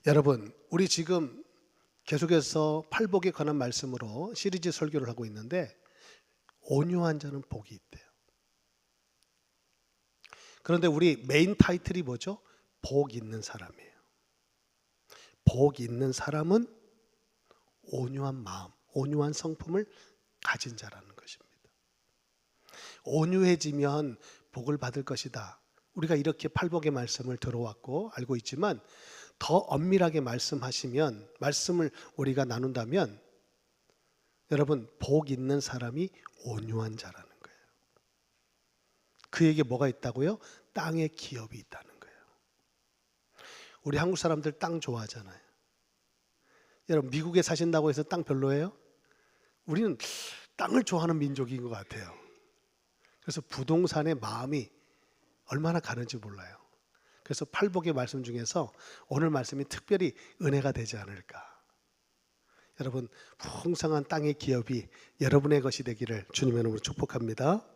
여러분, 우리 지금 계속해서 팔복에 관한 말씀으로 시리즈 설교를 하고 있는데 온유한 자는 복이 있대요. 그런데 우리 메인 타이틀이 뭐죠? 복 있는 사람이에요. 복 있는 사람은 온유한 마음, 온유한 성품을 가진 자라는 것입니다. 온유해지면 복을 받을 것이다. 우리가 이렇게 팔복의 말씀을 들어왔고 알고 있지만 더 엄밀하게 말씀을 우리가 나눈다면 여러분, 복 있는 사람이 온유한 자라는 거예요. 그에게 뭐가 있다고요? 땅에 기업이 있다는 거예요. 우리 한국 사람들 땅 좋아하잖아요. 여러분, 미국에 사신다고 해서 땅 별로예요? 우리는 땅을 좋아하는 민족인 것 같아요. 그래서 부동산에 마음이 얼마나 가는지 몰라요. 그래서 팔복의 말씀 중에서 오늘 말씀이 특별히 은혜가 되지 않을까. 여러분, 풍성한 땅의 기업이 여러분의 것이 되기를 주님의 이름으로 축복합니다.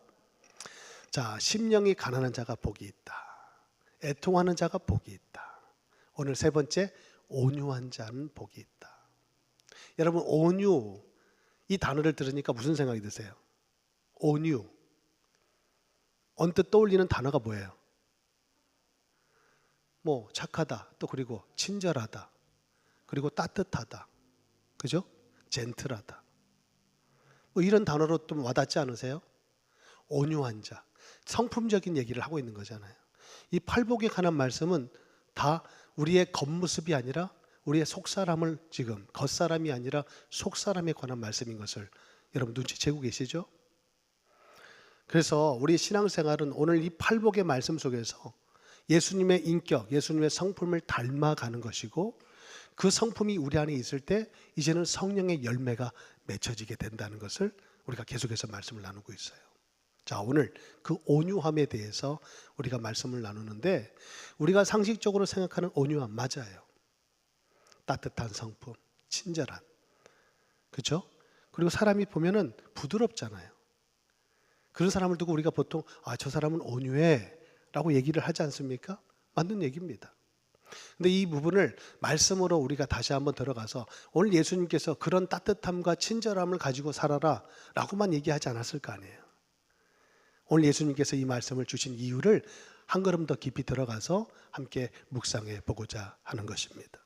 자, 심령이 가난한 자가 복이 있다. 애통하는 자가 복이 있다. 오늘 세 번째, 온유한 자는 복이 있다. 여러분, 온유, 이 단어를 들으니까 무슨 생각이 드세요? 온유. 언뜻 떠올리는 단어가 뭐예요? 뭐 착하다, 또 그리고 친절하다, 그리고 따뜻하다, 그죠? 젠틀하다. 뭐 이런 단어로 좀 와닿지 않으세요? 온유한 자, 성품적인 얘기를 하고 있는 거잖아요. 이 팔복에 관한 말씀은 다 우리의 겉모습이 아니라 우리의 속사람을, 지금 겉사람이 아니라 속사람에 관한 말씀인 것을 여러분 눈치채고 계시죠? 그래서 우리 신앙생활은 오늘 이 팔복의 말씀 속에서 예수님의 인격, 예수님의 성품을 닮아가는 것이고, 그 성품이 우리 안에 있을 때 이제는 성령의 열매가 맺혀지게 된다는 것을 우리가 계속해서 말씀을 나누고 있어요. 자, 오늘 그 온유함에 대해서 우리가 말씀을 나누는데, 우리가 상식적으로 생각하는 온유함 맞아요. 따뜻한 성품, 친절한, 그렇죠? 그리고 사람이 보면은 부드럽잖아요. 그런 사람을 두고 우리가 보통 저 사람은 온유해 라고 얘기를 하지 않습니까? 맞는 얘기입니다. 근데 이 부분을 말씀으로 우리가 다시 한번 들어가서 오늘 예수님께서 그런 따뜻함과 친절함을 가지고 살아라 라고만 얘기하지 않았을 거 아니에요. 오늘 예수님께서 이 말씀을 주신 이유를 한 걸음 더 깊이 들어가서 함께 묵상해 보고자 하는 것입니다.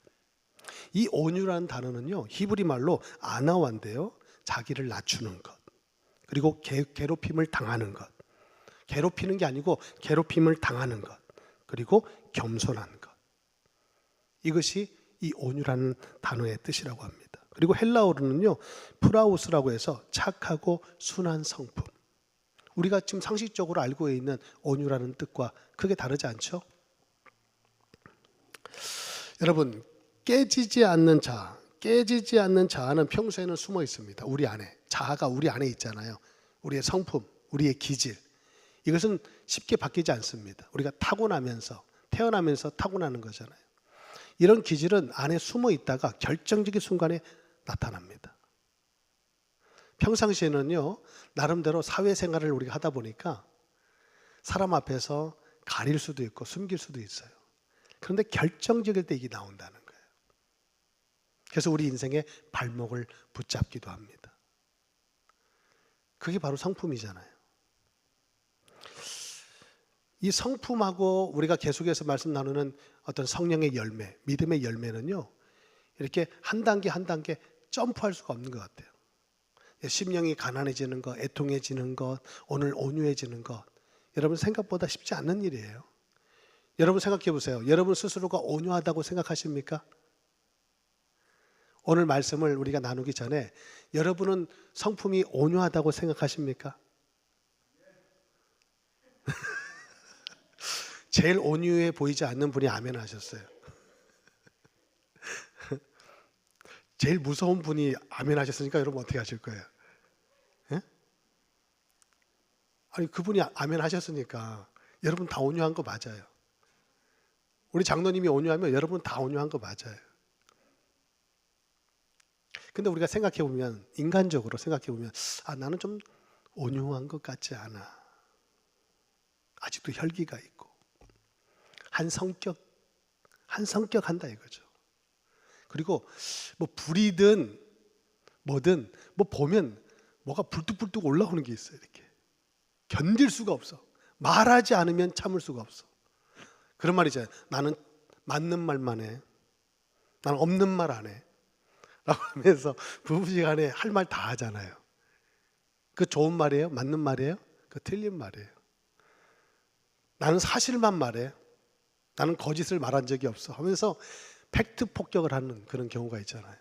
이 온유라는 단어는요, 히브리 말로 아나와인데요, 자기를 낮추는 것, 그리고 괴롭힘을 당하는 것, 괴롭히는 게 아니고 괴롭힘을 당하는 것, 그리고 겸손한 것, 이것이 이 온유라는 단어의 뜻이라고 합니다. 그리고 헬라어로는요, 프라우스라고 해서 착하고 순한 성품. 우리가 지금 상식적으로 알고 있는 온유라는 뜻과 크게 다르지 않죠? 여러분, 깨지지 않는 자아는 평소에는 숨어 있습니다. 우리 안에, 자아가 우리 안에 있잖아요. 우리의 성품, 우리의 기질, 이것은 쉽게 바뀌지 않습니다. 우리가 태어나면서 타고나는 거잖아요. 이런 기질은 안에 숨어 있다가 결정적인 순간에 나타납니다. 평상시에는요, 나름대로 사회생활을 우리가 하다 보니까 사람 앞에서 가릴 수도 있고 숨길 수도 있어요. 그런데 결정적일 때 이게 나온다는 거예요. 그래서 우리 인생의 발목을 붙잡기도 합니다. 그게 바로 성품이잖아요. 이 성품하고 우리가 계속해서 말씀 나누는 어떤 성령의 열매, 믿음의 열매는요, 이렇게 한 단계 한 단계 점프할 수가 없는 것 같아요. 심령이 가난해지는 것, 애통해지는 것, 오늘 온유해지는 것, 여러분 생각보다 쉽지 않는 일이에요. 여러분 생각해 보세요. 여러분 스스로가 온유하다고 생각하십니까? 오늘 말씀을 우리가 나누기 전에 여러분은 성품이 온유하다고 생각하십니까? 제일 온유해 보이지 않는 분이 아멘 하셨어요. 제일 무서운 분이 아멘 하셨으니까 여러분 어떻게 하실 거예요? 예? 아니, 그분이 아멘 하셨으니까 여러분 다 온유한 거 맞아요. 우리 장로님이 온유하면 여러분 다 온유한 거 맞아요. 근데 우리가 생각해 보면, 인간적으로 생각해 보면, 나는 좀 온유한 것 같지 않아. 아직도 혈기가 있고 한 성격 한다 이거죠. 그리고 뭐 불이든 뭐든 뭐 보면 뭐가 불뚝불뚝 올라오는 게 있어요. 이렇게 견딜 수가 없어. 말하지 않으면 참을 수가 없어. 그런 말 있잖아요. 나는 맞는 말만 해. 나는 없는 말 안 해. 라고 하면서 부부지간에 할 말 다 하잖아요. 그 좋은 말이에요? 맞는 말이에요? 그 틀린 말이에요. 나는 사실만 말해. 나는 거짓을 말한 적이 없어 하면서 팩트 폭격을 하는 그런 경우가 있잖아요.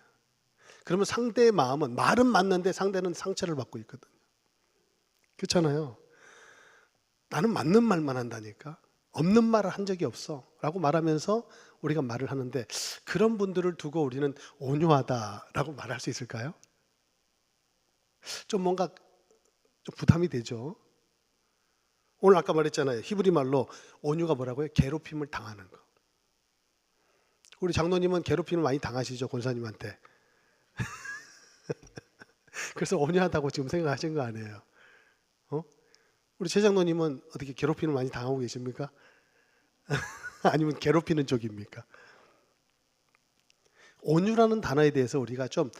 그러면 상대의 마음은 말은 맞는데 상대는 상처를 받고 있거든요. 그렇잖아요. 나는 맞는 말만 한다니까. 없는 말을 한 적이 없어 라고 말하면서 우리가 말을 하는데, 그런 분들을 두고 우리는 온유하다라고 말할 수 있을까요? 좀 뭔가 좀 부담이 되죠. 오늘 아까 말했잖아요. 히브리 말로 온유가 뭐라고요? 괴롭힘을 당하는 거. 우리 장로님은 괴롭힘을 많이 당하시죠, 권사님한테. 그래서 온유하다고 지금 생각하신 거 아니에요? 우리 최 장로님은 어떻게 괴롭힘을 많이 당하고 계십니까? 아니면 괴롭히는 쪽입니까? 온유라는 단어에 대해서 우리가 좀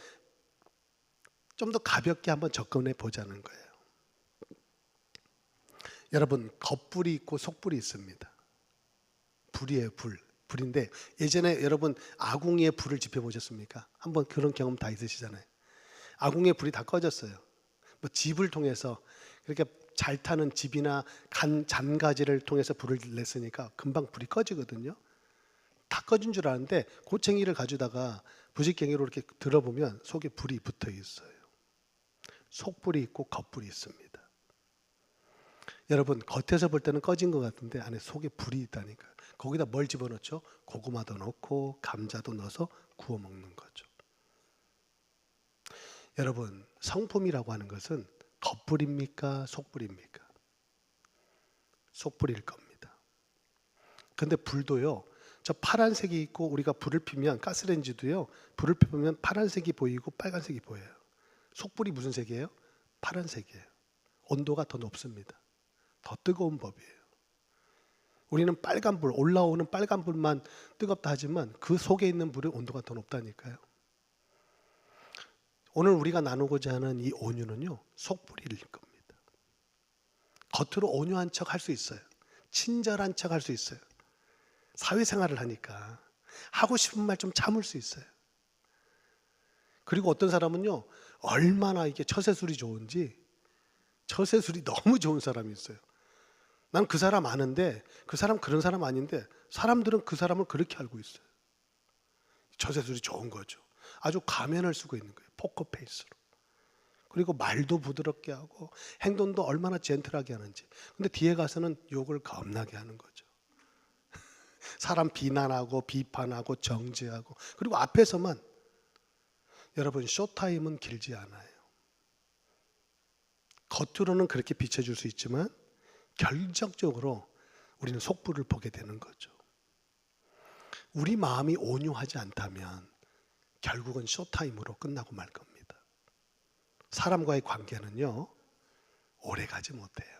더 가볍게 한번 접근해 보자는 거예요. 여러분, 겉불이 있고 속불이 있습니다. 불이에요, 불. 불인데 예전에 여러분 아궁이에 불을 지펴 보셨습니까? 한번 그런 경험 다 있으시잖아요. 아궁이에 불이 다 꺼졌어요. 뭐 집을 통해서 그렇게 잘 타는 집이나 잔가지를 통해서 불을 냈으니까 금방 불이 꺼지거든요. 다 꺼진 줄 아는데 고챙이를 가져다가 부직갱이로 이렇게 들어보면 속에 불이 붙어 있어요. 속불이 있고 겉불이 있습니다. 여러분, 겉에서 볼 때는 꺼진 것 같은데 안에 속에 불이 있다니까. 거기다 뭘 집어넣죠? 고구마도 넣고 감자도 넣어서 구워 먹는 거죠. 여러분, 성품이라고 하는 것은 겉불입니까? 속불입니까? 속불일 겁니다. 근데 불도요, 저 파란색이 있고 우리가 불을 피면 가스레인지도요, 불을 피우면 파란색이 보이고 빨간색이 보여요. 속불이 무슨 색이에요? 파란색이에요. 온도가 더 높습니다. 더 뜨거운 법이에요. 우리는 빨간 불, 올라오는 빨간 불만 뜨겁다 하지만 그 속에 있는 불의 온도가 더 높다니까요. 오늘 우리가 나누고자 하는 이 온유는요, 속불일 겁니다. 겉으로 온유한 척 할 수 있어요. 친절한 척 할 수 있어요. 사회생활을 하니까 하고 싶은 말 좀 참을 수 있어요. 그리고 어떤 사람은요, 얼마나 이게 처세술이 좋은지, 처세술이 너무 좋은 사람이 있어요. 난 그 사람 아는데 그 사람 그런 사람 아닌데 사람들은 그 사람을 그렇게 알고 있어요. 처세술이 좋은 거죠. 아주 가면을 쓰고 있는 거예요. 포커페이스로. 그리고 말도 부드럽게 하고 행동도 얼마나 젠틀하게 하는지. 근데 뒤에 가서는 욕을 겁나게 하는 거죠. 사람 비난하고 비판하고 정죄하고. 그리고 앞에서만, 여러분, 쇼타임은 길지 않아요. 겉으로는 그렇게 비춰줄 수 있지만 결정적으로 우리는 속불을 보게 되는 거죠. 우리 마음이 온유하지 않다면 결국은 쇼타임으로 끝나고 말 겁니다. 사람과의 관계는요, 오래 가지 못해요.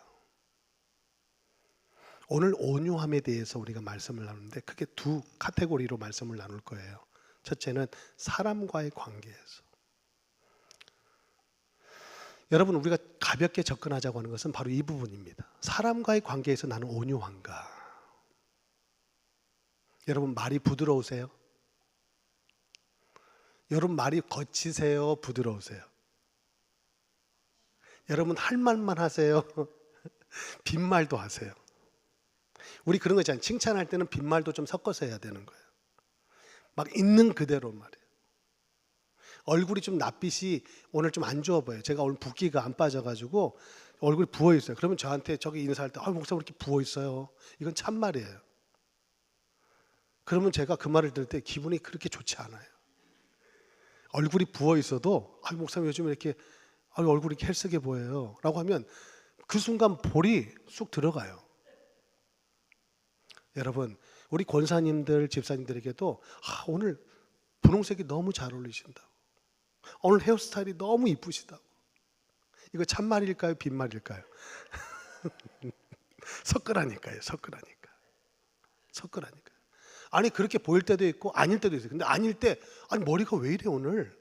오늘 온유함에 대해서 우리가 말씀을 나누는데 크게 두 카테고리로 말씀을 나눌 거예요. 첫째는 사람과의 관계에서. 여러분, 우리가 가볍게 접근하자고 하는 것은 바로 이 부분입니다. 사람과의 관계에서 나는 온유한가? 여러분, 말이 부드러우세요? 여러분, 말이 거치세요? 부드러우세요? 여러분, 할 말만 하세요? 빈말도 하세요? 우리 그런 거 있잖아요. 칭찬할 때는 빈말도 좀 섞어서 해야 되는 거예요. 막 있는 그대로 말이에요. 얼굴이 좀 낯빛이 오늘 좀 안 좋아 보여요. 제가 오늘 붓기가 안 빠져가지고 얼굴이 부어 있어요. 그러면 저한테 저기 인사할 때 목사님 왜 이렇게 부어 있어요? 이건 참말이에요. 그러면 제가 그 말을 들을 때 기분이 그렇게 좋지 않아요. 얼굴이 부어 있어도 목사님 요즘 이렇게 얼굴이 이렇게 헬쓱해 보여요 라고 하면 그 순간 볼이 쑥 들어가요. 여러분, 우리 권사님들, 집사님들에게도 오늘 분홍색이 너무 잘 어울리신다고, 오늘 헤어스타일이 너무 이쁘시다고. 이거 참말일까요? 빈말일까요? 섞으라니까요. 섞으라니까. 아니 그렇게 보일 때도 있고 아닐 때도 있어요. 근데 아닐 때 아니 머리가 왜 이래 오늘?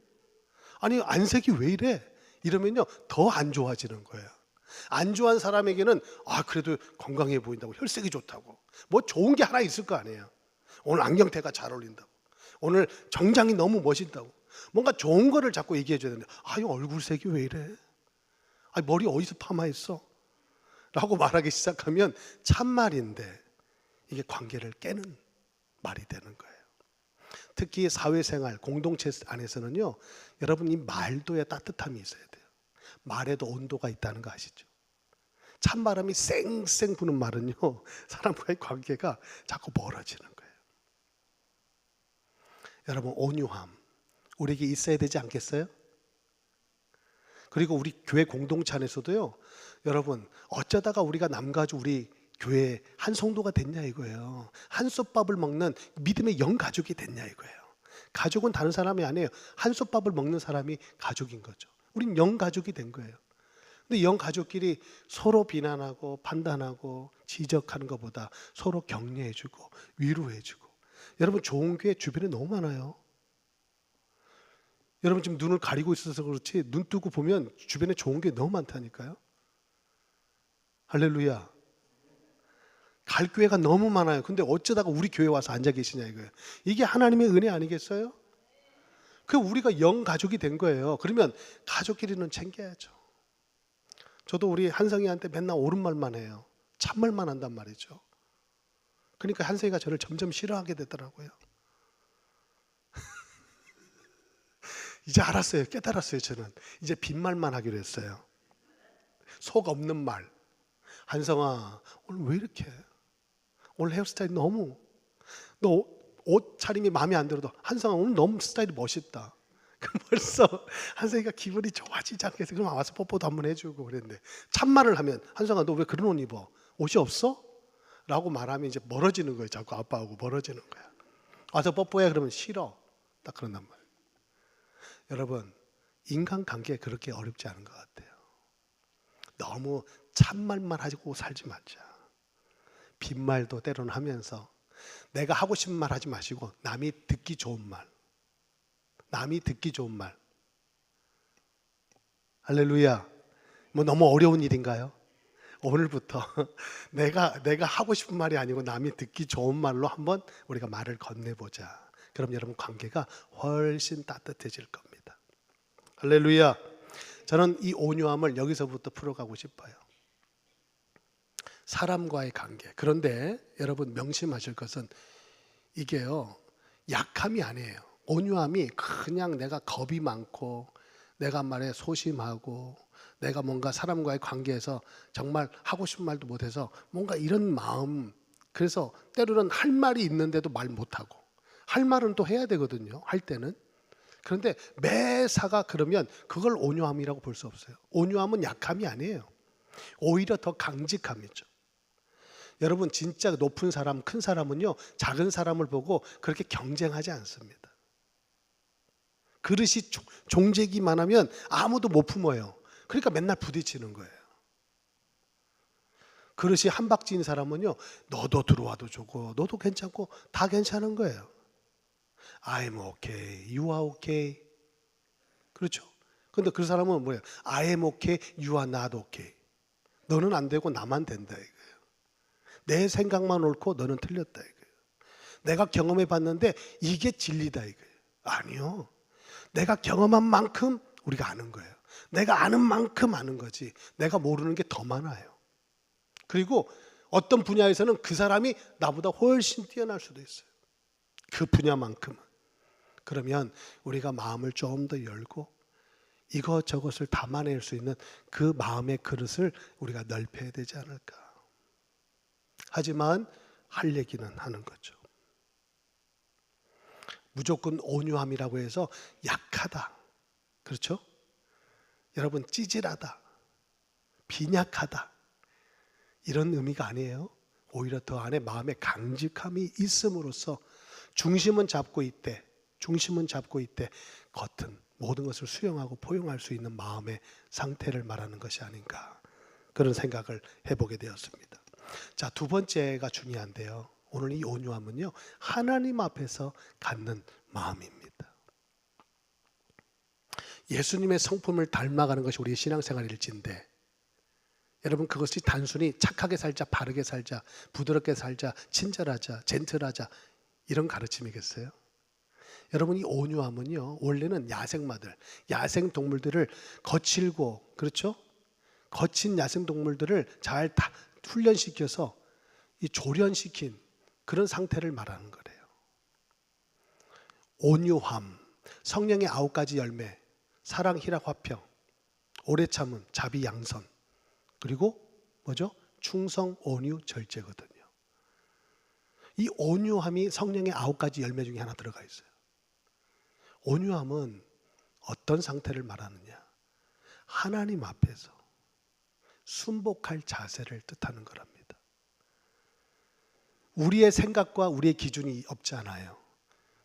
아니 안색이 왜 이래? 이러면요 더 안 좋아지는 거예요. 안 좋아하는 사람에게는 아 그래도 건강해 보인다고, 혈색이 좋다고, 뭐 좋은 게 하나 있을 거 아니에요. 오늘 안경테가 잘 어울린다고, 오늘 정장이 너무 멋있다고, 뭔가 좋은 거를 자꾸 얘기해 줘야 되는데 아 이 얼굴색이 왜 이래? 아 머리 어디서 파마했어? 라고 말하기 시작하면 참말인데 이게 관계를 깨는 말이 되는 거예요. 특히 사회생활, 공동체 안에서는요 여러분 이 말도에 따뜻함이 있어야 돼요. 말에도 온도가 있다는 거 아시죠? 찬바람이 쌩쌩 부는 말은요 사람과의 관계가 자꾸 멀어지는 거예요. 여러분 온유함 우리에게 있어야 되지 않겠어요? 그리고 우리 교회 공동체 안에서도요 여러분 어쩌다가 우리가 남가주 우리 교회 한 성도가 됐냐 이거예요. 한솥밥을 먹는 믿음의 영가족이 됐냐 이거예요. 가족은 다른 사람이 아니에요. 한솥밥을 먹는 사람이 가족인 거죠. 우린 영가족이 된 거예요. 근데 영가족끼리 서로 비난하고 판단하고 지적하는 것보다 서로 격려해주고 위로해주고. 여러분 좋은 교회 주변에 너무 많아요. 여러분 지금 눈을 가리고 있어서 그렇지 눈 뜨고 보면 주변에 좋은 게 너무 많다니까요. 할렐루야. 갈 교회가 너무 많아요. 근데 어쩌다가 우리 교회 와서 앉아 계시냐 이거예요. 이게 하나님의 은혜 아니겠어요? 그 우리가 영 가족이 된 거예요. 그러면 가족끼리는 챙겨야죠. 저도 우리 한성이한테 맨날 옳은 말만 해요. 참말만 한단 말이죠. 그러니까 한성이가 저를 점점 싫어하게 되더라고요. 이제 알았어요. 깨달았어요. 저는 이제 빈말만 하기로 했어요. 속 없는 말. 한성아 오늘 왜 이렇게 오늘 헤어스타일 너무 너 옷 차림이 마음에 안 들어도 한성아 오늘 너무 스타일이 멋있다. 그럼 벌써 한성이가 기분이 좋아지지 않겠어? 그럼 와서 뽀뽀도 한번 해주고 그랬는데 참말을 하면 한성아 너 왜 그런 옷 입어? 옷이 없어? 라고 말하면 이제 멀어지는 거예요. 자꾸 아빠하고 멀어지는 거야. 와서 뽀뽀해 그러면 싫어. 딱 그런단 말이에요. 여러분 인간관계 그렇게 어렵지 않은 것 같아요. 너무 참말만 하고 살지 말자. 빈말도 때로는 하면서 내가 하고 싶은 말 하지 마시고 남이 듣기 좋은 말. 남이 듣기 좋은 말. 할렐루야. 뭐 너무 어려운 일인가요? 오늘부터 내가 하고 싶은 말이 아니고 남이 듣기 좋은 말로 한번 우리가 말을 건네보자. 그럼 여러분 관계가 훨씬 따뜻해질 겁니다. 할렐루야. 저는 이 온유함을 여기서부터 풀어가고 싶어요. 사람과의 관계. 그런데 여러분 명심하실 것은 이게요 약함이 아니에요. 온유함이 그냥 내가 겁이 많고 내가 말에 소심하고 내가 뭔가 사람과의 관계에서 정말 하고 싶은 말도 못해서 뭔가 이런 마음. 그래서 때로는 할 말이 있는데도 말 못하고 할 말은 또 해야 되거든요. 할 때는. 그런데 매사가 그러면 그걸 온유함이라고 볼 수 없어요. 온유함은 약함이 아니에요. 오히려 더 강직함이죠. 여러분 진짜 높은 사람, 큰 사람은요 작은 사람을 보고 그렇게 경쟁하지 않습니다. 그릇이 종재기만 하면 아무도 못 품어요. 그러니까 맨날 부딪히는 거예요. 그릇이 한 박지인 사람은요 너도 들어와도 좋고 너도 괜찮고 다 괜찮은 거예요. I'm okay, you are okay. 그렇죠? 근데 그 사람은 뭐예요? I am okay, you are not okay. 너는 안 되고 나만 된다 이거예요. 내 생각만 옳고 너는 틀렸다 이거예요. 내가 경험해 봤는데 이게 진리다 이거예요. 아니요. 내가 경험한 만큼 우리가 아는 거예요. 내가 아는 만큼 아는 거지. 내가 모르는 게 더 많아요. 그리고 어떤 분야에서는 그 사람이 나보다 훨씬 뛰어날 수도 있어요. 그 분야만큼은. 그러면 우리가 마음을 좀 더 열고 이것저것을 담아낼 수 있는 그 마음의 그릇을 우리가 넓혀야 되지 않을까. 하지만 할 얘기는 하는 거죠. 무조건 온유함이라고 해서 약하다. 그렇죠? 여러분 찌질하다. 빈약하다. 이런 의미가 아니에요. 오히려 더 안에 마음의 강직함이 있음으로써 중심은 잡고 있대. 겉은 모든 것을 수용하고 포용할 수 있는 마음의 상태를 말하는 것이 아닌가. 그런 생각을 해보게 되었습니다. 자, 두 번째가 중요한데요. 오늘 이 온유함은요, 하나님 앞에서 갖는 마음입니다. 예수님의 성품을 닮아가는 것이 우리의 신앙생활일진데, 여러분, 그것이 단순히 착하게 살자, 바르게 살자, 부드럽게 살자, 친절하자, 젠틀하자 이런 가르침이겠어요? 여러분, 이 온유함은요, 원래는 야생 동물들을 거칠고, 그렇죠? 거친 야생 동물들을 잘 다 훈련시켜서 이 조련시킨 그런 상태를 말하는 거래요. 온유함, 성령의 9가지 열매, 사랑, 희락, 화평, 오래 참음, 자비, 양선, 그리고 뭐죠? 충성, 온유, 절제거든요. 이 온유함이 성령의 9가지 열매 중에 하나 들어가 있어요. 온유함은 어떤 상태를 말하느냐? 하나님 앞에서 순복할 자세를 뜻하는 거랍니다. 우리의 생각과 우리의 기준이 없지 않아요.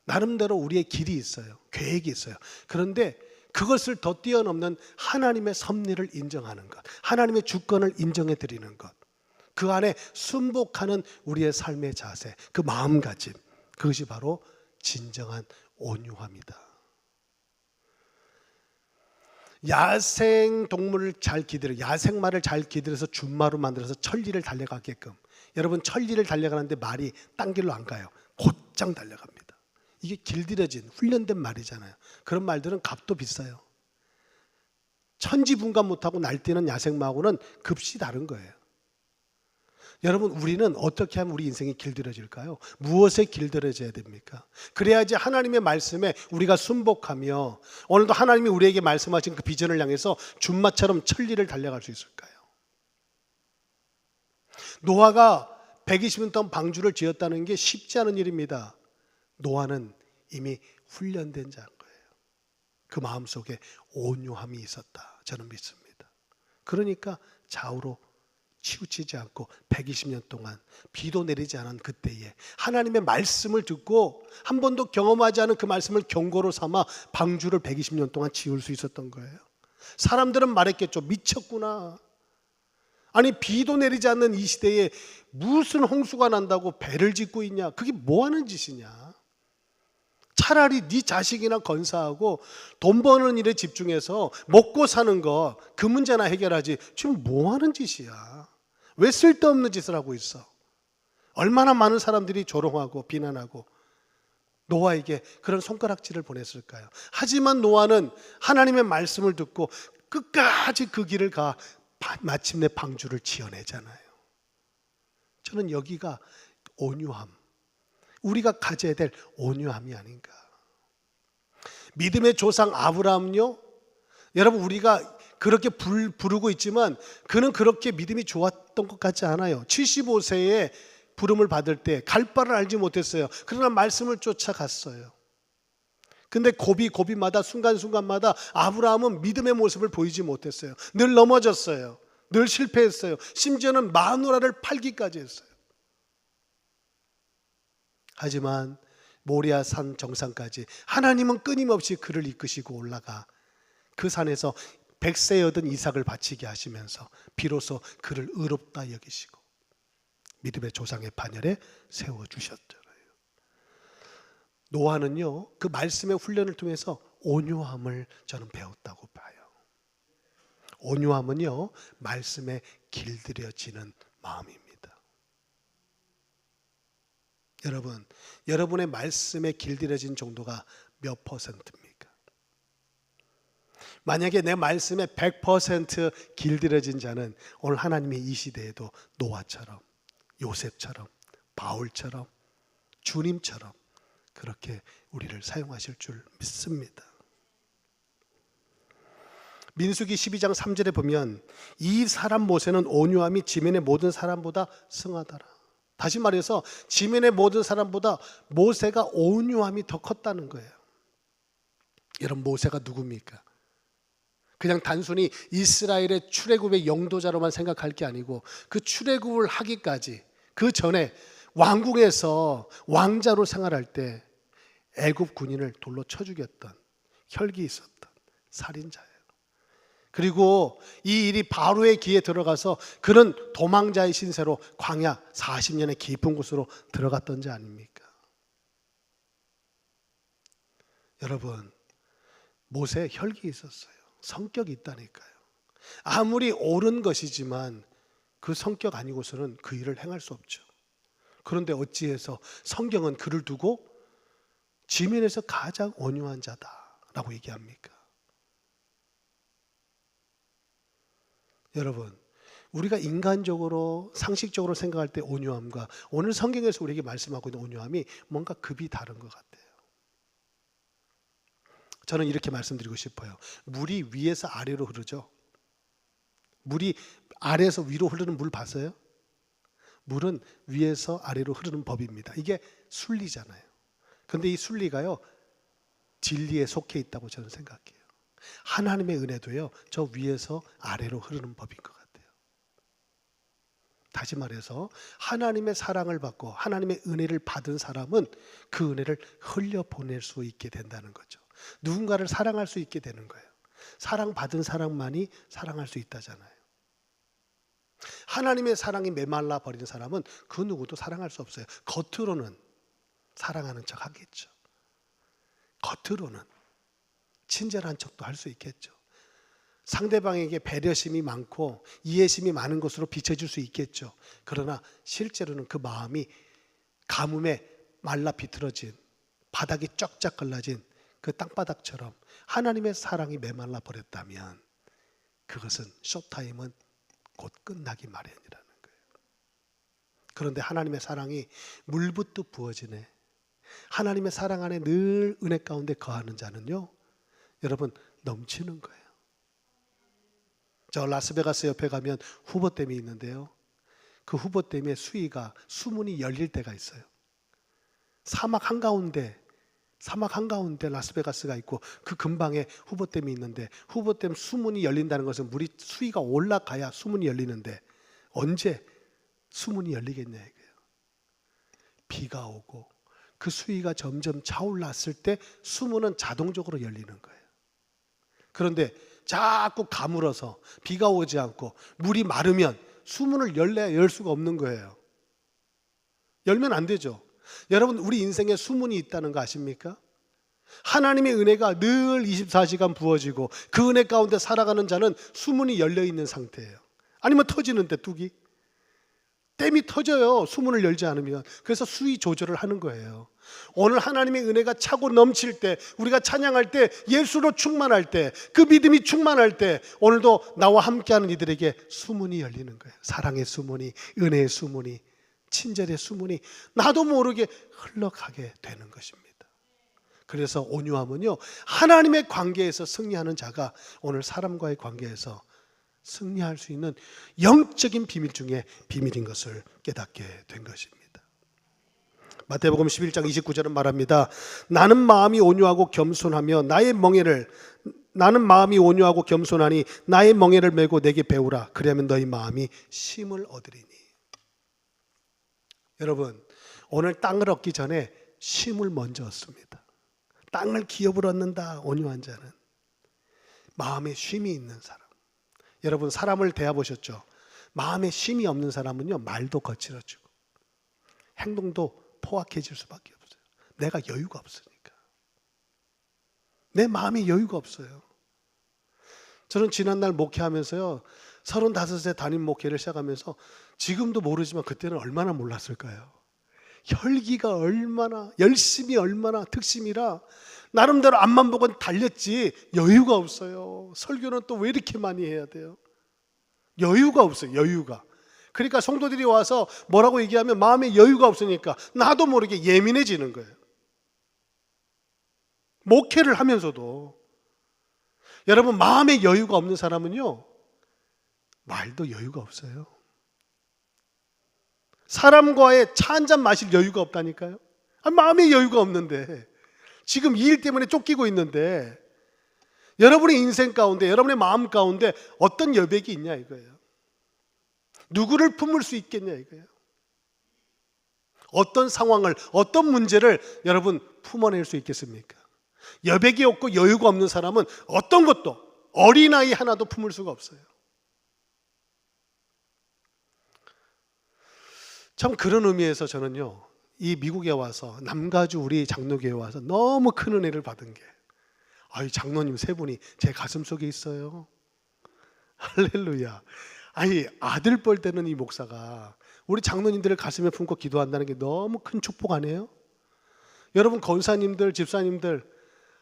나름대로 우리의 길이 있어요. 계획이 있어요. 그런데 그것을 더 뛰어넘는 하나님의 섭리를 인정하는 것, 하나님의 주권을 인정해 드리는 것, 그 안에 순복하는 우리의 삶의 자세, 그 마음가짐, 그것이 바로 진정한 온유함이다. 야생 동물을 잘 기들여, 야생마를 잘 기들여서 준마로 만들어서 천리를 달려가게끔. 여러분, 천리를 달려가는데 말이 딴 길로 안 가요. 곧장 달려갑니다. 이게 길들여진 훈련된 말이잖아요. 그런 말들은 값도 비싸요. 천지분간 못하고 날뛰는 야생마하고는 급시 다른 거예요. 여러분, 우리는 어떻게 하면 우리 인생이 길들여질까요? 무엇에 길들여져야 됩니까? 그래야지 하나님의 말씀에 우리가 순복하며 오늘도 하나님이 우리에게 말씀하신 그 비전을 향해서 준마처럼 천리를 달려갈 수 있을까요? 노아가 120년 동안 방주를 지었다는 게 쉽지 않은 일입니다. 노아는 이미 훈련된 자인 거예요. 그 마음속에 온유함이 있었다, 저는 믿습니다. 그러니까 좌우로 치우치지 않고 120년 동안 비도 내리지 않은 그때에 하나님의 말씀을 듣고 한 번도 경험하지 않은 그 말씀을 경고로 삼아 방주를 120년 동안 지을 수 있었던 거예요. 사람들은 말했겠죠. 미쳤구나. 아니, 비도 내리지 않는 이 시대에 무슨 홍수가 난다고 배를 짓고 있냐? 그게 뭐 하는 짓이냐? 차라리 네 자식이나 건사하고 돈 버는 일에 집중해서 먹고 사는 거, 그 문제나 해결하지. 지금 뭐 하는 짓이야? 왜 쓸데없는 짓을 하고 있어? 얼마나 많은 사람들이 조롱하고 비난하고 노아에게 그런 손가락질을 보냈을까요? 하지만 노아는 하나님의 말씀을 듣고 끝까지 그 길을 가 마침내 방주를 지어내잖아요. 저는 여기가 온유함, 우리가 가져야 될 온유함이 아닌가. 믿음의 조상 아브라함요, 여러분, 우리가 그렇게 부르고 있지만 그는 그렇게 믿음이 좋았던 것 같지 않아요. 75세에 부름을 받을 때 갈 바를 알지 못했어요. 그러나 말씀을 쫓아갔어요. 근데 고비마다 순간순간마다 아브라함은 믿음의 모습을 보이지 못했어요. 늘 넘어졌어요. 늘 실패했어요. 심지어는 마누라를 팔기까지 했어요. 하지만 모리아 산 정상까지 하나님은 끊임없이 그를 이끄시고 올라가 그 산에서 100세에 얻은 이삭을 바치게 하시면서 비로소 그를 의롭다 여기시고 믿음의 조상의 반열에 세워주셨잖아요. 노아는요, 그 말씀의 훈련을 통해서 온유함을 저는 배웠다고 봐요. 온유함은요, 말씀에 길들여지는 마음입니다. 여러분, 여러분의 말씀에 길들여진 정도가 몇 %입니까? 만약에 내 말씀에 100% 길들여진 자는 오늘 하나님의 이 시대에도 노아처럼, 요셉처럼, 바울처럼, 주님처럼 그렇게 우리를 사용하실 줄 믿습니다. 민수기 12장 3절에 보면 이 사람 모세는 온유함이 지면의 모든 사람보다 승하더라. 다시 말해서 지면의 모든 사람보다 모세가 온유함이 더 컸다는 거예요. 여러분, 모세가 누굽니까? 그냥 단순히 이스라엘의 출애굽의 영도자로만 생각할 게 아니고 그 출애굽을 하기까지 그 전에 왕궁에서 왕자로 생활할 때 애굽 군인을 돌로 쳐 죽였던 혈기 있었던 살인자예요. 그리고 이 일이 바로의 귀에 들어가서 그는 도망자의 신세로 광야 40년의 깊은 곳으로 들어갔던지 아닙니까? 여러분, 모세에 혈기 있었어요. 성격이 있다니까요. 아무리 옳은 것이지만 그 성격 아니고서는 그 일을 행할 수 없죠. 그런데 어찌해서 성경은 그를 두고 지면에서 가장 온유한 자다라고 얘기합니까? 여러분, 우리가 인간적으로 상식적으로 생각할 때 온유함과 오늘 성경에서 우리에게 말씀하고 있는 온유함이 뭔가 급이 다른 것 같아요. 저는 이렇게 말씀드리고 싶어요. 물이 위에서 아래로 흐르죠. 물이 아래에서 위로 흐르는 물 봤어요? 물은 위에서 아래로 흐르는 법입니다. 이게 순리잖아요. 그런데 이 순리가요, 진리에 속해 있다고 저는 생각해요. 하나님의 은혜도요, 저 위에서 아래로 흐르는 법인 것 같아요. 다시 말해서 하나님의 사랑을 받고 하나님의 은혜를 받은 사람은 그 은혜를 흘려보낼 수 있게 된다는 거죠. 누군가를 사랑할 수 있게 되는 거예요. 사랑받은 사람만이 사랑할 수 있다잖아요. 하나님의 사랑이 메말라 버린 사람은 그 누구도 사랑할 수 없어요. 겉으로는 사랑하는 척 하겠죠. 겉으로는 친절한 척도 할 수 있겠죠. 상대방에게 배려심이 많고 이해심이 많은 것으로 비춰질 수 있겠죠. 그러나 실제로는 그 마음이 가뭄에 말라 비틀어진, 바닥이 쫙쫙 갈라진 그 땅바닥처럼 하나님의 사랑이 메말라 버렸다면 그것은 쇼타임은 곧 끝나기 마련이라는 거예요. 그런데 하나님의 사랑이 물붓듯 부어지네. 하나님의 사랑 안에 늘 은혜 가운데 거하는 자는요, 여러분, 넘치는 거예요. 저 라스베가스 옆에 가면 후보댐이 있는데요, 그 후보댐의 수문이 열릴 때가 있어요. 사막 한가운데 라스베가스가 있고 그 근방에 후보댐이 있는데, 후보댐 수문이 열린다는 것은 수위가 올라가야 수문이 열리는데 언제 수문이 열리겠냐 이거예요. 비가 오고 그 수위가 점점 차올랐을 때 수문은 자동적으로 열리는 거예요. 그런데 자꾸 가물어서 비가 오지 않고 물이 마르면 수문을 열 수가 없는 거예요. 열면 안 되죠. 여러분, 우리 인생에 수문이 있다는 거 아십니까? 하나님의 은혜가 늘 24시간 부어지고 그 은혜 가운데 살아가는 자는 수문이 열려있는 상태예요. 아니면 터지는데 뚝이 댐이 터져요. 수문을 열지 않으면. 그래서 수위 조절을 하는 거예요. 오늘 하나님의 은혜가 차고 넘칠 때, 우리가 찬양할 때, 예수로 충만할 때, 그 믿음이 충만할 때 오늘도 나와 함께하는 이들에게 수문이 열리는 거예요. 사랑의 수문이, 은혜의 수문이, 친절의 수문이 나도 모르게 흘러가게 되는 것입니다. 그래서 온유함은요, 하나님의 관계에서 승리하는 자가 오늘 사람과의 관계에서 승리할 수 있는 영적인 비밀 중에 비밀인 것을 깨닫게 된 것입니다. 마태복음 11장 29절은 말합니다. 나는 마음이 온유하고 겸손하니 나의 멍에를 메고 내게 배우라. 그리하면 너희 마음이 쉼을 얻으리니. 여러분, 오늘 땅을 얻기 전에 쉼을 먼저 얻습니다. 땅을 기업을 얻는다. 온유한 자는 마음에 쉼이 있는 사람. 여러분, 사람을 대해보셨죠? 마음에 쉼이 없는 사람은요, 말도 거칠어지고 행동도 포악해질 수밖에 없어요. 내가 여유가 없으니까. 내 마음에 여유가 없어요. 저는 지난날 목회하면서요, 35세 담임 목회를 시작하면서 지금도 모르지만 그때는 얼마나 몰랐을까요? 혈기가 얼마나, 열심이 얼마나 특심이라 나름대로 앞만 보고 달렸지 여유가 없어요. 설교는 또 왜 이렇게 많이 해야 돼요? 여유가 없어요. 여유가. 그러니까 성도들이 와서 뭐라고 얘기하면 마음에 여유가 없으니까 나도 모르게 예민해지는 거예요. 목회를 하면서도. 여러분, 마음에 여유가 없는 사람은요, 말도 여유가 없어요. 사람과의 차 한잔 마실 여유가 없다니까요. 마음에 여유가 없는데, 지금 이 일 때문에 쫓기고 있는데, 여러분의 인생 가운데, 여러분의 마음 가운데 어떤 여백이 있냐 이거예요. 누구를 품을 수 있겠냐 이거예요. 어떤 상황을, 어떤 문제를 여러분 품어낼 수 있겠습니까? 여백이 없고 여유가 없는 사람은 어떤 것도 어린아이 하나도 품을 수가 없어요. 참 그런 의미에서 저는요, 이 미국에 와서 남가주 우리 장로교회에 와서 너무 큰 은혜를 받은 게, 아이 장로님 세 분이 제 가슴 속에 있어요. 할렐루야. 아니 아들 뻘 때는 이 목사가 우리 장로님들을 가슴에 품고 기도한다는 게 너무 큰 축복 아니에요? 여러분 권사님들, 집사님들,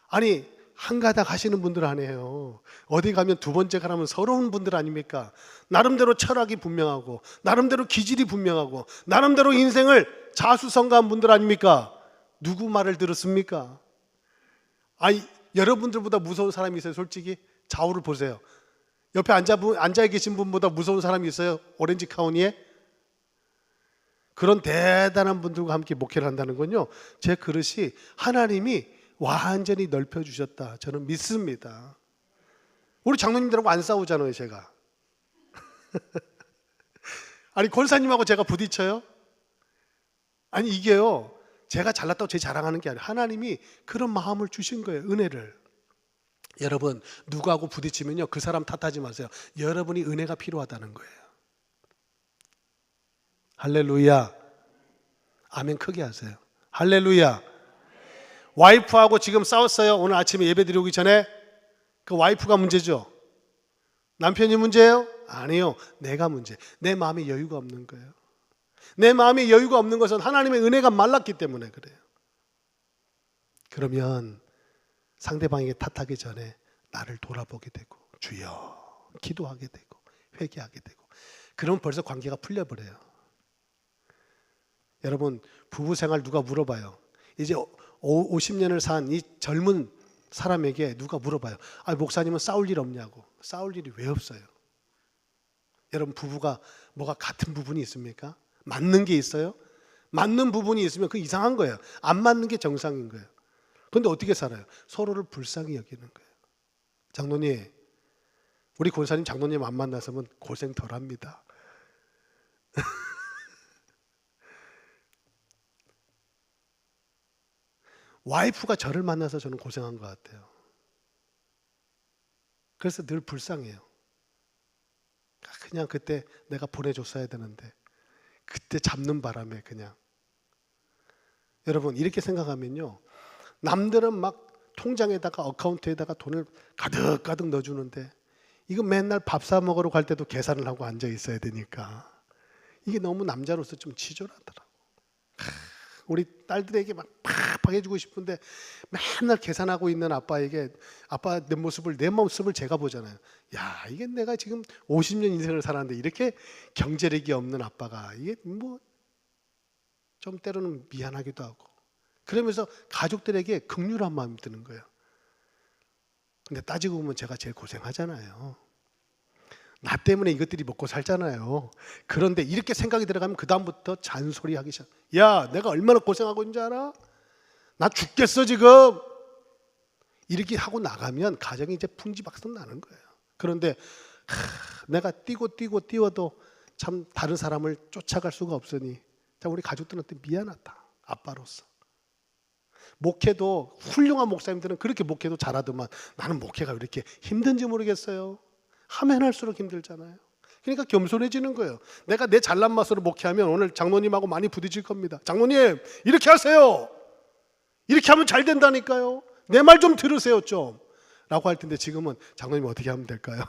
아니 한가닥 하시는 분들 아니에요. 어디 가면 두 번째 가라면 서러운 분들 아닙니까? 나름대로 철학이 분명하고, 나름대로 기질이 분명하고, 나름대로 인생을 자수성가한 분들 아닙니까? 누구 말을 들었습니까? 아니 여러분들보다 무서운 사람이 있어요? 솔직히 좌우를 보세요. 옆에 앉아 계신 분보다 무서운 사람이 있어요? 오렌지 카운티에? 그런 대단한 분들과 함께 목회를 한다는 건요, 제 그릇이 하나님이 완전히 넓혀주셨다, 저는 믿습니다. 우리 장로님들하고 안 싸우잖아요 제가. 아니 권사님하고 제가 부딪혀요? 아니 이게요, 제가 잘났다고 제 자랑하는 게 아니라 하나님이 그런 마음을 주신 거예요, 은혜를. 여러분 누구하고 부딪히면요 그 사람 탓하지 마세요. 여러분이 은혜가 필요하다는 거예요. 할렐루야. 아멘 크게 하세요. 할렐루야. 와이프하고 지금 싸웠어요. 오늘 아침에 예배 드리기 전에. 그 와이프가 문제죠? 남편이 문제예요? 아니요, 내가 문제. 내 마음에 여유가 없는 거예요. 내 마음에 여유가 없는 것은 하나님의 은혜가 말랐기 때문에 그래요. 그러면 상대방에게 탓하기 전에 나를 돌아보게 되고 주여 기도하게 되고 회개하게 되고, 그러면 벌써 관계가 풀려버려요. 여러분 부부생활 누가 물어봐요? 이제 50년을 산 이 젊은 사람에게 누가 물어봐요. 아, 목사님은 싸울 일 없냐고. 싸울 일이 왜 없어요? 여러분 부부가 뭐가 같은 부분이 있습니까? 맞는 게 있어요? 맞는 부분이 있으면 그 이상한 거예요. 안 맞는 게 정상인 거예요. 그런데 어떻게 살아요? 서로를 불쌍히 여기는 거예요. 장로님, 우리 권사님 장로님 안 만나서면 고생 덜 합니다. 와이프가 저를 만나서 저는 고생한 것 같아요. 그래서 늘 불쌍해요. 그냥 그때 내가 보내줬어야 되는데, 그때 잡는 바람에 그냥. 여러분 이렇게 생각하면요, 남들은 막 통장에다가 어카운트에다가 돈을 가득가득 넣어주는데, 이거 맨날 밥 사 먹으러 갈 때도 계산을 하고 앉아 있어야 되니까 이게 너무 남자로서 좀 치졸하더라고. 우리 딸들에게 막 팍팍 해주고 싶은데 맨날 계산하고 있는 아빠에게, 아빠 내 모습을 제가 보잖아요. 야, 이게 내가 지금 50년 인생을 살았는데 이렇게 경제력이 없는 아빠가, 이게 뭐 좀 때로는 미안하기도 하고, 그러면서 가족들에게 긍휼한 마음이 드는 거예요. 근데 따지고 보면 제가 제일 고생하잖아요. 나 때문에 이것들이 먹고 살잖아요. 그런데 이렇게 생각이 들어가면 그 다음부터 잔소리 하기 시작. 야, 내가 얼마나 고생하고 있는 줄 알아? 나 죽겠어 지금. 이렇게 하고 나가면 가정이 이제 풍지박산 나는 거예요. 그런데 내가 뛰어도 참 다른 사람을 쫓아갈 수가 없으니, 자, 우리 가족들한테 미안하다, 아빠로서. 목회도 훌륭한 목사님들은 그렇게 목회도 잘하더만 나는 목회가 왜 이렇게 힘든지 모르겠어요. 하면 할수록 힘들잖아요. 그러니까 겸손해지는 거예요. 내가 내 잘난 맛으로 목회하면 오늘 장로님하고 많이 부딪힐 겁니다. 장로님 이렇게 하세요. 이렇게 하면 잘 된다니까요. 내 말 좀 들으세요 좀, 라고 할 텐데 지금은 장로님 어떻게 하면 될까요?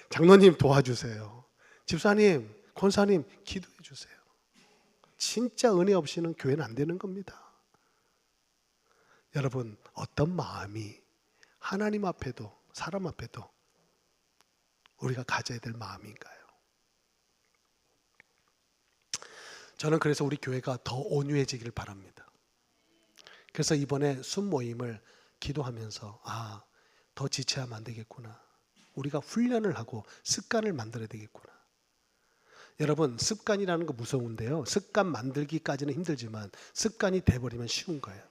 장로님 도와주세요. 집사님, 권사님 기도해 주세요. 진짜 은혜 없이는 교회는 안 되는 겁니다. 여러분 어떤 마음이 하나님 앞에도 사람 앞에도 우리가 가져야 될 마음인가요? 저는 그래서 우리 교회가 더 온유해지기를 바랍니다. 그래서 이번에 순모임을 기도하면서 더 지체하면 안 되겠구나. 우리가 훈련을 하고 습관을 만들어야 되겠구나. 여러분 습관이라는 거 무서운데요, 습관 만들기까지는 힘들지만 습관이 돼버리면 쉬운 거예요.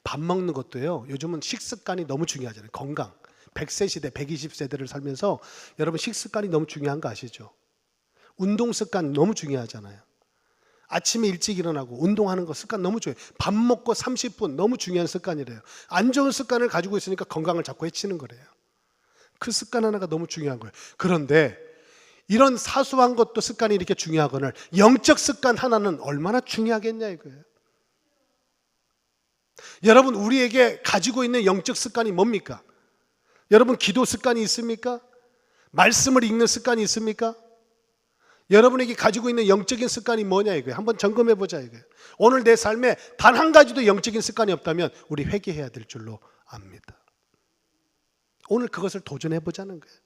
밥 먹는 것도요, 요즘은 식습관이 너무 중요하잖아요. 건강 100세 시대 120세대를 살면서 여러분 식습관이 너무 중요한 거 아시죠? 운동 습관 너무 중요하잖아요. 아침에 일찍 일어나고 운동하는 거 습관 너무 중요해요. 밥 먹고 30분 너무 중요한 습관이래요. 안 좋은 습관을 가지고 있으니까 건강을 자꾸 해치는 거래요. 그 습관 하나가 너무 중요한 거예요. 그런데 이런 사소한 것도 습관이 이렇게 중요하거늘 영적 습관 하나는 얼마나 중요하겠냐 이거예요. 여러분, 우리에게 가지고 있는 영적 습관이 뭡니까? 여러분, 기도 습관이 있습니까? 말씀을 읽는 습관이 있습니까? 여러분에게 가지고 있는 영적인 습관이 뭐냐 이거예요. 한번 점검해 보자 이거예요. 오늘 내 삶에 단 한 가지도 영적인 습관이 없다면 우리 회개해야 될 줄로 압니다. 오늘 그것을 도전해 보자는 거예요.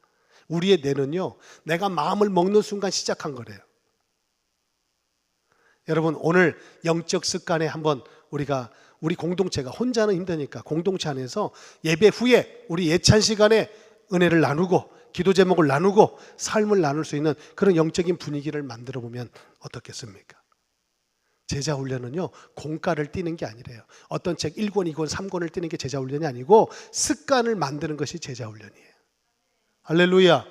우리의 뇌는요, 내가 마음을 먹는 순간 시작한 거래요. 여러분, 오늘 영적 습관에 한번 우리 공동체가, 혼자는 힘드니까 공동체 안에서 예배 후에 우리 예찬 시간에 은혜를 나누고 기도 제목을 나누고 삶을 나눌 수 있는 그런 영적인 분위기를 만들어 보면 어떻겠습니까? 제자 훈련은요, 공과를 띄는 게 아니래요. 어떤 책 1권, 2권, 3권을 띄는 게 제자 훈련이 아니고 습관을 만드는 것이 제자 훈련이에요. 할렐루야.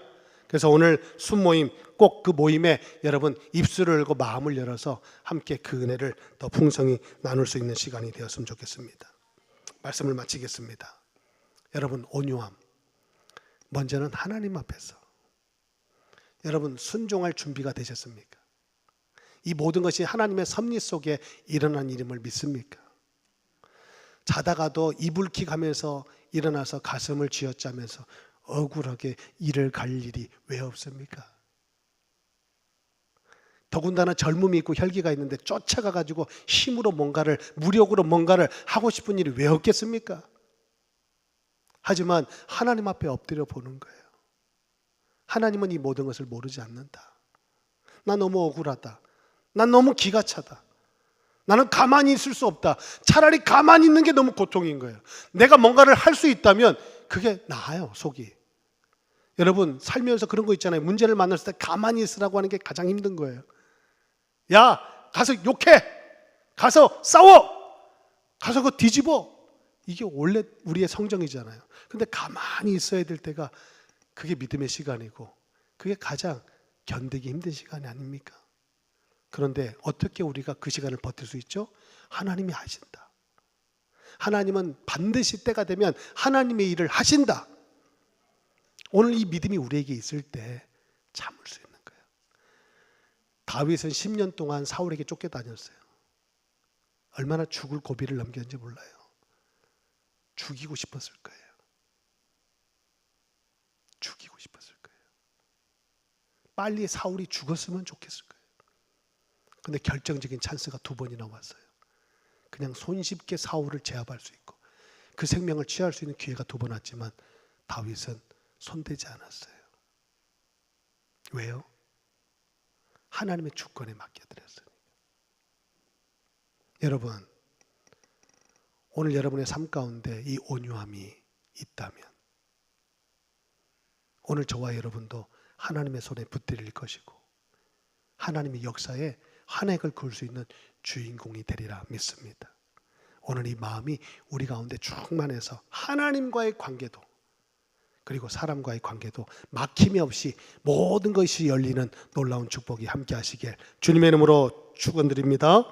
그래서 오늘 순모임, 꼭 그 모임에 여러분 입술을 열고 마음을 열어서 함께 그 은혜를 더 풍성히 나눌 수 있는 시간이 되었으면 좋겠습니다. 말씀을 마치겠습니다. 여러분, 온유함. 먼저는 하나님 앞에서 여러분 순종할 준비가 되셨습니까? 이 모든 것이 하나님의 섭리 속에 일어난 일임을 믿습니까? 자다가도 이불킥하면서 일어나서 가슴을 쥐어짜면서 억울하게 일을 갈 일이 왜 없습니까? 더군다나 젊음이 있고 혈기가 있는데 쫓아가가지고 힘으로 뭔가를, 무력으로 뭔가를 하고 싶은 일이 왜 없겠습니까? 하지만 하나님 앞에 엎드려 보는 거예요. 하나님은 이 모든 것을 모르지 않는다. 나 너무 억울하다. 난 너무 기가 차다. 나는 가만히 있을 수 없다. 차라리 가만히 있는 게 너무 고통인 거예요. 내가 뭔가를 할 수 있다면 그게 나아요, 속이. 여러분, 살면서 그런 거 있잖아요. 문제를 만났을 때 가만히 있으라고 하는 게 가장 힘든 거예요. 야, 가서 욕해. 가서 싸워. 가서 그거 뒤집어. 이게 원래 우리의 성정이잖아요. 근데 가만히 있어야 될 때가 그게 믿음의 시간이고 그게 가장 견디기 힘든 시간이 아닙니까? 그런데 어떻게 우리가 그 시간을 버틸 수 있죠? 하나님이 하신다. 하나님은 반드시 때가 되면 하나님의 일을 하신다. 오늘 이 믿음이 우리에게 있을 때 참을 수 있는 거예요. 다윗은 10년 동안 사울에게 쫓겨다녔어요. 얼마나 죽을 고비를 넘겼는지 몰라요. 죽이고 싶었을 거예요. 죽이고 싶었을 거예요. 빨리 사울이 죽었으면 좋겠을 거예요. 근데 결정적인 찬스가 2번이나 왔어요. 그냥 손쉽게 사울을 제압할 수 있고 그 생명을 취할 수 있는 기회가 2번 왔지만 다윗은 손대지 않았어요. 왜요? 하나님의 주권에 맡겨드렸으니까. 여러분, 오늘 여러분의 삶 가운데 이 온유함이 있다면 오늘 저와 여러분도 하나님의 손에 붙들릴 것이고 하나님의 역사에 한 획을 그을 수 있는 주인공이 되리라 믿습니다. 오늘 이 마음이 우리 가운데 충만해서 하나님과의 관계도 그리고 사람과의 관계도 막힘이 없이 모든 것이 열리는 놀라운 축복이 함께 하시길 주님의 이름으로 축원드립니다.